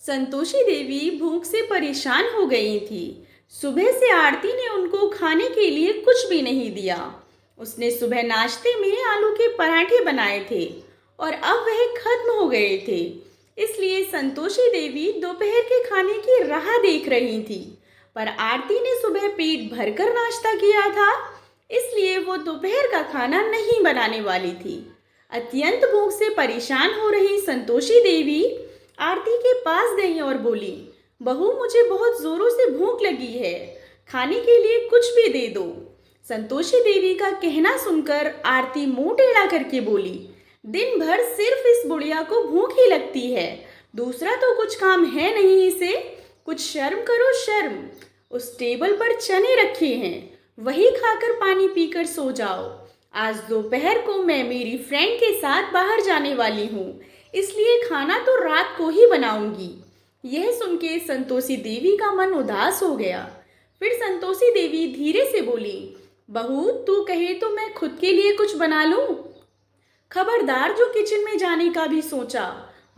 संतोषी देवी भूख से परेशान हो गई थी। सुबह से आरती ने उनको खाने के लिए कुछ भी नहीं दिया। उसने सुबह नाश्ते में आलू के पराठे बनाए थे और अब वह खत्म हो गए थे। इसलिए संतोषी देवी दोपहर के खाने की राह देख रही थी। पर आरती ने सुबह पेट भरकर नाश्ता किया था, इसलिए वो दोपहर का खाना नहीं बनाने वाली थी। अत्यंत भूख से परेशान हो रही संतोषी देवी आरती के पास गई और बोली, बहू मुझे बहुत जोरों से भूख लगी है, खाने के लिए कुछ भी दे दो। संतोषी देवी का कहना सुनकर आरती मुंह टेढ़ा करके बोली, दिन भर सिर्फ इस बुढ़िया को भूख ही लगती है, दूसरा तो कुछ काम है नहीं इसे। कुछ शर्म करो शर्म। उस टेबल पर चने रखे हैं, वही खाकर पानी पीकर सो जाओ। आज दोपहर को मैं मेरी फ्रेंड के साथ बाहर जाने वाली हूँ, इसलिए खाना तो रात को ही बनाऊंगी। यह सुन के संतोषी देवी का मन उदास हो गया। फिर संतोषी देवी धीरे से बोली, बहू तू कहे तो मैं खुद के लिए कुछ बना लूं। खबरदार जो किचन में जाने का भी सोचा।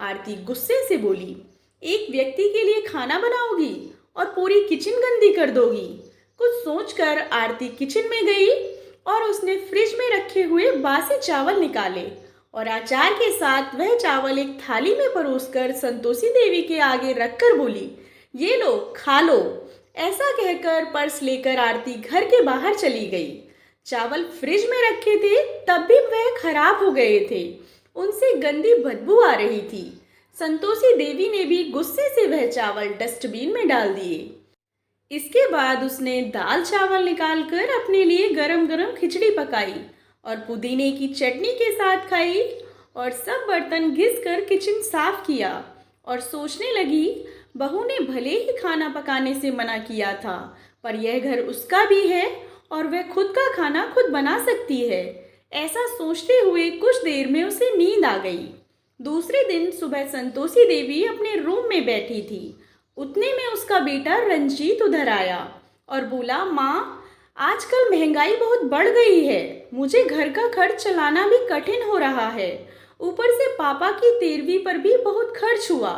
आरती गुस्से से बोली, एक व्यक्ति के लिए खाना बनाओगी और पूरी किचन गंदी कर दोगी। कुछ सोचकर आरती किचन में गई और उसने फ्रिज में रखे हुए बासी चावल निकाले और अचार के साथ वह चावल एक थाली में परोसकर संतोषी देवी के आगे रखकर बोली, ये लो खा लो। ऐसा कहकर पर्स लेकर आरती घर के बाहर चली गई। चावल फ्रिज में रखे थे तब भी वह खराब हो गए थे, उनसे गंदी बदबू आ रही थी। संतोषी देवी ने भी गुस्से से वह चावल डस्टबिन में डाल दिए। इसके बाद उसने दाल चावल निकालकर अपने लिए गरम गरम खिचड़ी पकाई और पुदीने की चटनी के साथ खाई और सब बर्तन घिसकर किचन साफ किया और सोचने लगी, बहू ने भले ही खाना पकाने से मना किया था, पर यह घर उसका भी है और वह खुद का खाना खुद बना सकती है। ऐसा सोचते हुए कुछ देर में उसे नींद आ गई। दूसरे दिन सुबह संतोषी देवी अपने रूम में बैठी थी। उतने में उसका बेटा रंजीत उधर आया और बोला, माँ आजकल महंगाई बहुत बढ़ गई है, मुझे घर का खर्च चलाना भी कठिन हो रहा है। ऊपर से पापा की 13वीं पर भी बहुत खर्च हुआ।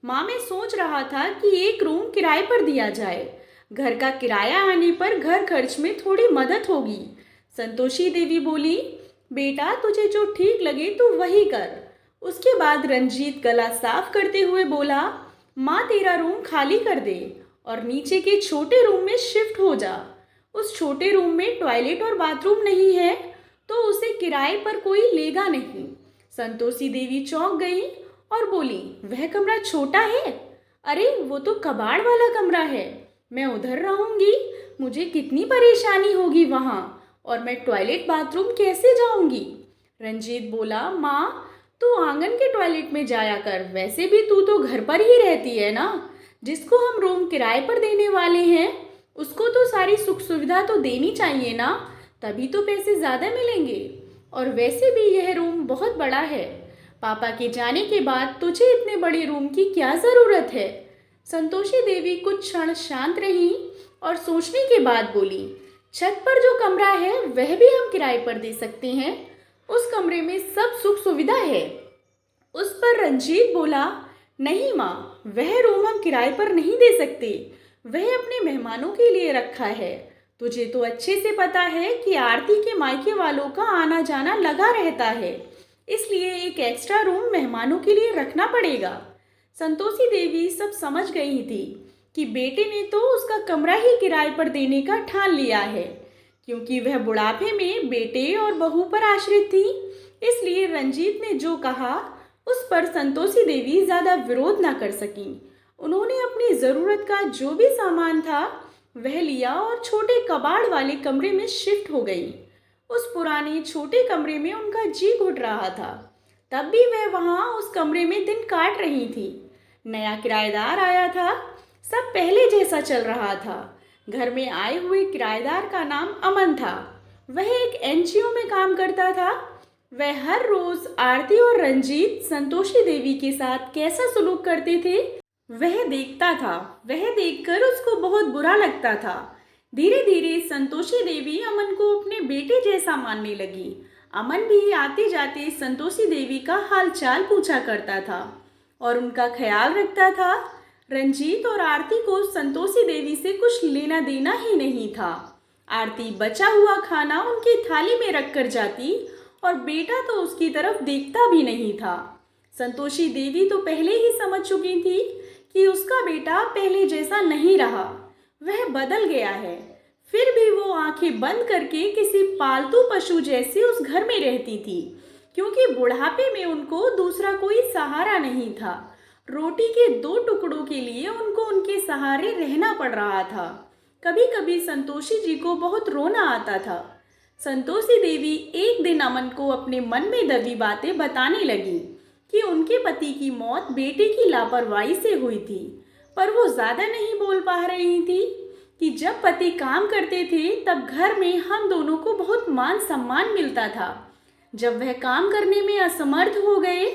माँ मैं सोच रहा था कि एक रूम किराए पर दिया जाए, घर का किराया आने पर घर खर्च में थोड़ी मदद होगी। संतोषी देवी बोली, बेटा तुझे जो ठीक लगे तू वही कर। उसके बाद रंजीत गला साफ करते हुए बोला, माँ तेरा रूम खाली कर दे और नीचे के छोटे रूम में शिफ्ट हो जा। उस छोटे रूम में टॉयलेट और बाथरूम नहीं है तो उसे किराए पर कोई लेगा नहीं। संतोषी देवी चौंक गई और बोली, वह कमरा छोटा है? अरे वो तो कबाड़ वाला कमरा है, मैं उधर रहूंगी, मुझे कितनी परेशानी होगी वहाँ, और मैं टॉयलेट बाथरूम कैसे जाऊंगी? रंजीत बोला, माँ तू आंगन के टॉयलेट में जाया कर, वैसे भी तू तो घर पर ही रहती है ना। जिसको हम रूम किराए पर देने वाले हैं उसको तो सारी सुख सुविधा तो देनी चाहिए ना, तभी तो पैसे ज़्यादा मिलेंगे। और वैसे भी यह रूम बहुत बड़ा है, पापा के जाने के बाद तुझे इतने बड़े रूम की क्या ज़रूरत है? संतोषी देवी कुछ क्षण शांत रही और सोचने के बाद बोली, छत पर जो कमरा है वह भी हम किराए पर दे सकते हैं, उस कमरे में सब सुख सुविधा है। उस पर रंजीत बोला, नहीं माँ, वह रूम हम किराए पर नहीं दे सकते, वह अपने मेहमानों के लिए रखा है। तुझे तो अच्छे से पता है कि आरती के मायके वालों का आना जाना लगा रहता है, इसलिए एक एक्स्ट्रा रूम मेहमानों के लिए रखना पड़ेगा। संतोषी देवी सब समझ गई थी कि बेटे ने तो उसका कमरा ही किराए पर देने का ठान लिया है, क्योंकि वह बुढ़ापे में बेटे और बहू पर आश्रित थी। इसलिए रंजीत ने जो कहा उस पर संतोषी देवी ज़्यादा विरोध न कर सकी। उन्होंने अपनी ज़रूरत का जो भी सामान था वह लिया और छोटे कबाड़ वाले कमरे में शिफ्ट हो गई। उस पुराने छोटे कमरे में उनका जी घुट रहा था, तब भी वह वहाँ उस कमरे में दिन काट रही थी। नया किराएदार आया था, सब पहले जैसा चल रहा था। घर में आए हुए किराएदार का नाम अमन था। वह एक एनजीओ में काम करता था। वह हर रोज आरती और रंजीत संतोषी देवी के साथ कैसा सलूक करते थे वह देखता था। वह देखकर उसको बहुत बुरा लगता था। धीरे धीरे संतोषी देवी अमन को अपने बेटे जैसा मानने लगी। अमन भी आते जाते संतोषी देवी का हाल चाल पूछा करता था। और उनका ख्याल रखता था। रंजीत और आरती को संतोषी देवी से कुछ लेना देना ही नहीं था। आरती बचा हुआ खाना उनकी थाली में रख कर जाती और बेटा तो उसकी तरफ देखता भी नहीं था। संतोषी देवी तो पहले ही समझ चुकी थी कि उसका बेटा पहले जैसा नहीं रहा, वह बदल गया है। फिर भी वो आंखें बंद करके किसी पालतू पशु जैसे उस घर में रहती थी, क्योंकि बुढ़ापे में उनको दूसरा कोई सहारा नहीं था। रोटी के 2 टुकड़ों के लिए उनको उनके सहारे रहना पड़ रहा था। कभी कभी संतोषी जी को बहुत रोना आता था। संतोषी देवी एक दिन अमन को अपने मन में दबी बातें बताने लगी कि उनके पति की मौत बेटे की लापरवाही से हुई थी, पर वो ज़्यादा नहीं बोल पा रही थी कि जब पति काम करते थे तब घर में हम दोनों को बहुत मान सम्मान मिलता था। जब वह काम करने में असमर्थ हो गए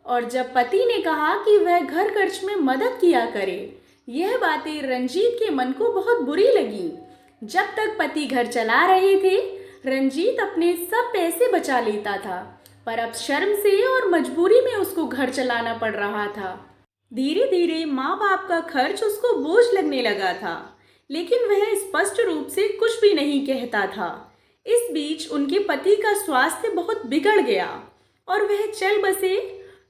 और जब पति ने कहा कि वह घर खर्च में मदद किया करे, यह बातें रंजीत के मन को बहुत बुरी लगी। जब तक पति घर चला रहे थे, रंजीत अपने सब पैसे बचा लेता था, पर अब शर्म से और मजबूरी में उसको घर चलाना पड़ रहा था। धीरे धीरे माँ बाप का खर्च उसको बोझ लगने लगा था, लेकिन वह स्पष्ट रूप से कुछ भी नहीं कहता था। इस बीच उनके पति का स्वास्थ्य बहुत बिगड़ गया और वह चल बसे।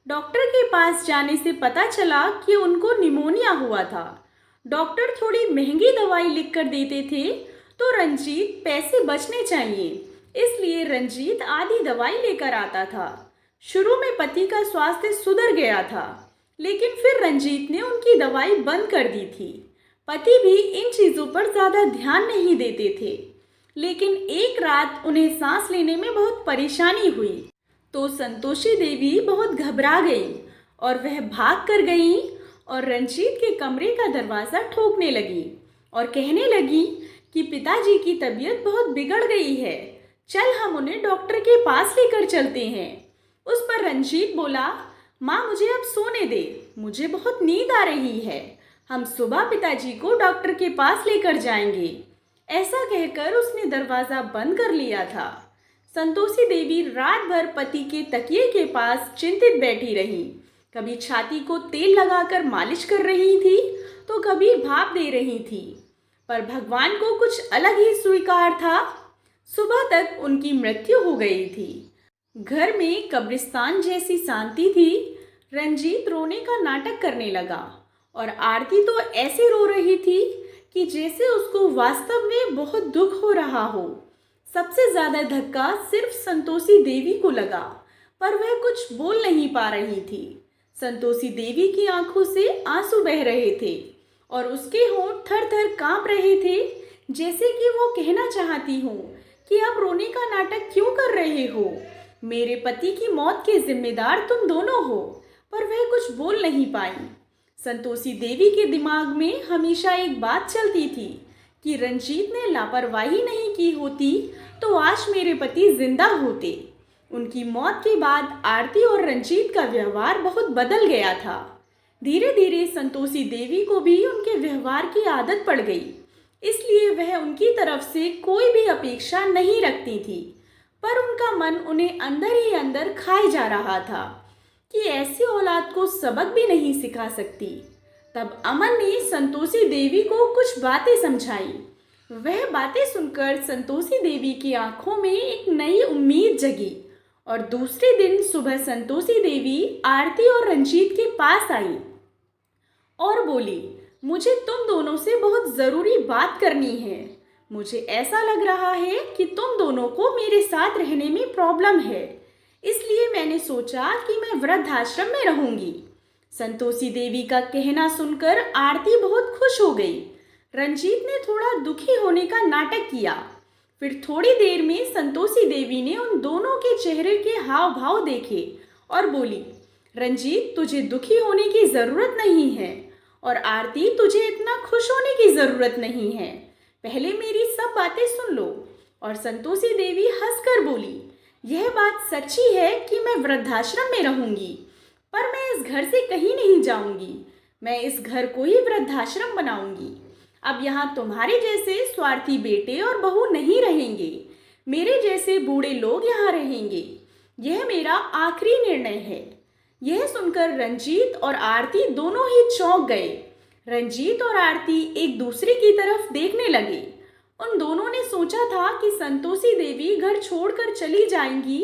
डॉक्टर के पास जाने से पता चला कि उनको निमोनिया हुआ था। डॉक्टर थोड़ी महंगी दवाई लिख कर देते थे, तो रंजीत पैसे बचने चाहिए, इसलिए रंजीत आधी दवाई लेकर आता था। शुरू में पति का स्वास्थ्य सुधर गया था, लेकिन फिर रंजीत ने उनकी दवाई बंद कर दी थी। पति भी इन चीज़ों पर ज़्यादा ध्यान नहीं देते थे, लेकिन एक रात उन्हें सांस लेने में बहुत परेशानी हुई, तो संतोषी देवी बहुत घबरा गई और वह भाग कर गई और रंजीत के कमरे का दरवाज़ा ठोकने लगी और कहने लगी कि पिताजी की तबीयत बहुत बिगड़ गई है, चल हम उन्हें डॉक्टर के पास लेकर चलते हैं। उस पर रंजीत बोला, माँ मुझे अब सोने दे, मुझे बहुत नींद आ रही है, हम सुबह पिताजी को डॉक्टर के पास लेकर जाएंगे। ऐसा कहकर उसने दरवाज़ा बंद कर लिया था। संतोषी देवी रात भर पति के तकिए के पास चिंतित बैठी रही। कभी छाती को तेल लगाकर मालिश कर रही थी, तो कभी भाप दे रही थी, पर भगवान को कुछ अलग ही स्वीकार था। सुबह तक उनकी मृत्यु हो गई थी। घर में कब्रिस्तान जैसी शांति थी। रंजीत रोने का नाटक करने लगा और आरती तो ऐसे रो रही थी कि जैसे उसको वास्तव में बहुत दुख हो रहा हो। सबसे ज़्यादा धक्का सिर्फ संतोषी देवी को लगा, पर वह कुछ बोल नहीं पा रही थी। संतोषी देवी की आंखों से आंसू बह रहे थे और उसके होंठ थर थर कांप रहे थे, जैसे कि वो कहना चाहती हो कि आप रोने का नाटक क्यों कर रहे हो, मेरे पति की मौत के जिम्मेदार तुम दोनों हो। पर वह कुछ बोल नहीं पाई। संतोषी देवी के दिमाग में हमेशा एक बात चलती थी कि रंजीत ने लापरवाही नहीं की होती तो आज मेरे पति जिंदा होते। उनकी मौत के बाद आरती और रंजीत का व्यवहार बहुत बदल गया था। धीरे धीरे संतोषी देवी को भी उनके व्यवहार की आदत पड़ गई, इसलिए वह उनकी तरफ से कोई भी अपेक्षा नहीं रखती थी, पर उनका मन उन्हें अंदर ही अंदर खाए जा रहा था कि ऐसी औलाद को सबक भी नहीं सिखा सकती। तब अमन ने संतोषी देवी को कुछ बातें समझाई। वह बातें सुनकर संतोषी देवी की आंखों में एक नई उम्मीद जगी और दूसरे दिन सुबह संतोषी देवी आरती और रंजीत के पास आई और बोली, मुझे तुम दोनों से बहुत ज़रूरी बात करनी है। मुझे ऐसा लग रहा है कि तुम दोनों को मेरे साथ रहने में प्रॉब्लम है, इसलिए मैंने सोचा कि मैं वृद्धाश्रम में रहूंगी। संतोषी देवी का कहना सुनकर आरती बहुत खुश हो गई। रंजीत ने थोड़ा दुखी होने का नाटक किया। फिर थोड़ी देर में संतोषी देवी ने उन दोनों के चेहरे के हाव भाव देखे और बोली, रंजीत तुझे दुखी होने की ज़रूरत नहीं है और आरती तुझे इतना खुश होने की ज़रूरत नहीं है। पहले मेरी सब बातें सुन लो। और संतोषी देवी हंसकर बोली, यह बात सच्ची है कि मैं वृद्धाश्रम में रहूंगी, पर मैं इस घर से कहीं नहीं जाऊंगी। मैं इस घर को ही वृद्धाश्रम बनाऊंगी। अब यहाँ तुम्हारे जैसे स्वार्थी बेटे और बहू नहीं रहेंगे, मेरे जैसे बूढ़े लोग यहाँ रहेंगे। यह मेरा आखिरी निर्णय है। यह सुनकर रंजीत और आरती दोनों ही चौंक गए। रंजीत और आरती एक दूसरे की तरफ देखने लगे। उन दोनों ने सोचा था कि संतोषी देवी घर छोड़कर चली जाएंगी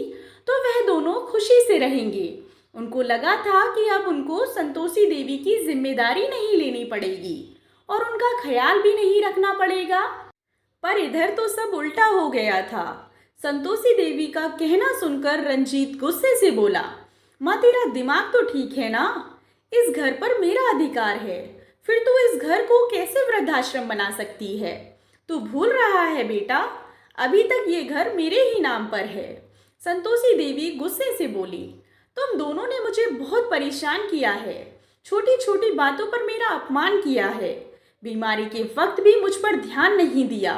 तो वह दोनों खुशी से रहेंगे। उनको लगा था कि अब उनको संतोषी देवी की जिम्मेदारी नहीं लेनी पड़ेगी और उनका ख्याल भी नहीं रखना पड़ेगा। पर इधर तो सब उल्टा हो गया था। संतोषी देवी का कहना सुनकर रंजीत गुस्से से बोला, माँ तेरा दिमाग तो ठीक है ना? इस घर पर मेरा अधिकार है, फिर तू इस घर को कैसे वृद्धाश्रम बना सकती है? तू भूल रहा है बेटा, अभी तक ये घर मेरे ही नाम पर है। संतोषी देवी गुस्से से बोली, तुम दोनों ने मुझे बहुत परेशान किया है, छोटी छोटी बातों पर मेरा अपमान किया है, बीमारी के वक्त भी मुझ पर ध्यान नहीं दिया,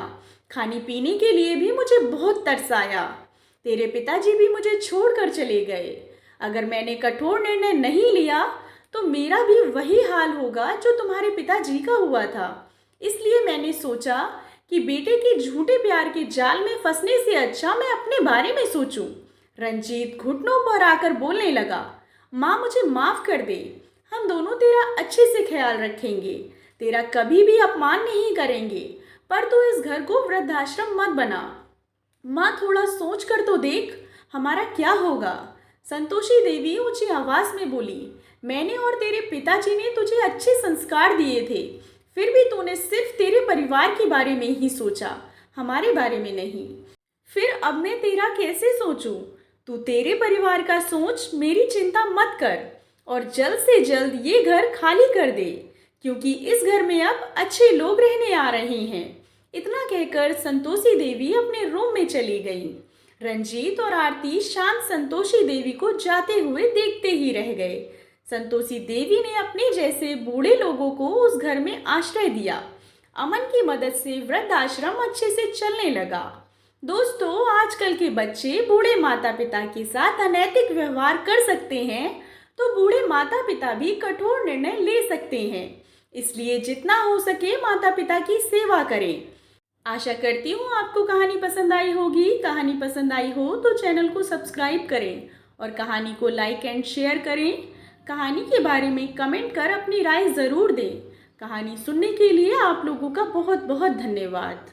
खाने पीने के लिए भी मुझे बहुत तरस आया। तेरे पिताजी भी मुझे छोड़कर चले गए। अगर मैंने कठोर निर्णय नहीं लिया तो मेरा भी वही हाल होगा जो तुम्हारे पिताजी का हुआ था। इसलिए मैंने सोचा कि बेटे के झूठे प्यार के जाल में फंसने से अच्छा मैं अपने बारे में सोचूं। रंजीत घुटनों पर आकर बोलने लगा, माँ मुझे माफ़ कर दे, हम दोनों तेरा अच्छे से ख्याल रखेंगे, तेरा कभी भी अपमान नहीं करेंगे, पर तू इस घर को वृद्धाश्रम मत बना। माँ थोड़ा सोच कर तो देख, हमारा क्या होगा? संतोषी देवी ऊंची आवाज में बोली, मैंने और तेरे पिताजी ने तुझे अच्छे संस्कार दिए थे, फिर भी तूने सिर्फ तेरे परिवार के बारे में ही सोचा, हमारे बारे में नहीं। फिर अब मैं तेरा कैसे सोचूं? तू तेरे परिवार का सोच, मेरी चिंता मत कर और जल्द से जल्द ये घर खाली कर दे, क्योंकि इस घर में अब अच्छे लोग रहने आ रहे हैं। इतना कहकर संतोषी देवी अपने रूम में चली गई। रंजीत और आरती शांत संतोषी देवी को जाते हुए देखते ही रह गए। संतोषी देवी ने अपने जैसे बूढ़े लोगों को उस घर में आश्रय दिया। अमन की मदद से वृद्धाश्रम अच्छे से चलने लगा। दोस्तों, आजकल के बच्चे बूढ़े माता पिता के साथ अनैतिक व्यवहार कर सकते हैं, तो बूढ़े माता पिता भी कठोर निर्णय ले सकते हैं। इसलिए जितना हो सके माता पिता की सेवा करें। आशा करती हूँ आपको कहानी पसंद आई होगी। कहानी पसंद आई हो तो चैनल को सब्सक्राइब करें और कहानी को लाइक एंड शेयर करें। कहानी के बारे में कमेंट कर अपनी राय ज़रूर दें। कहानी सुनने के लिए आप लोगों का बहुत बहुत धन्यवाद।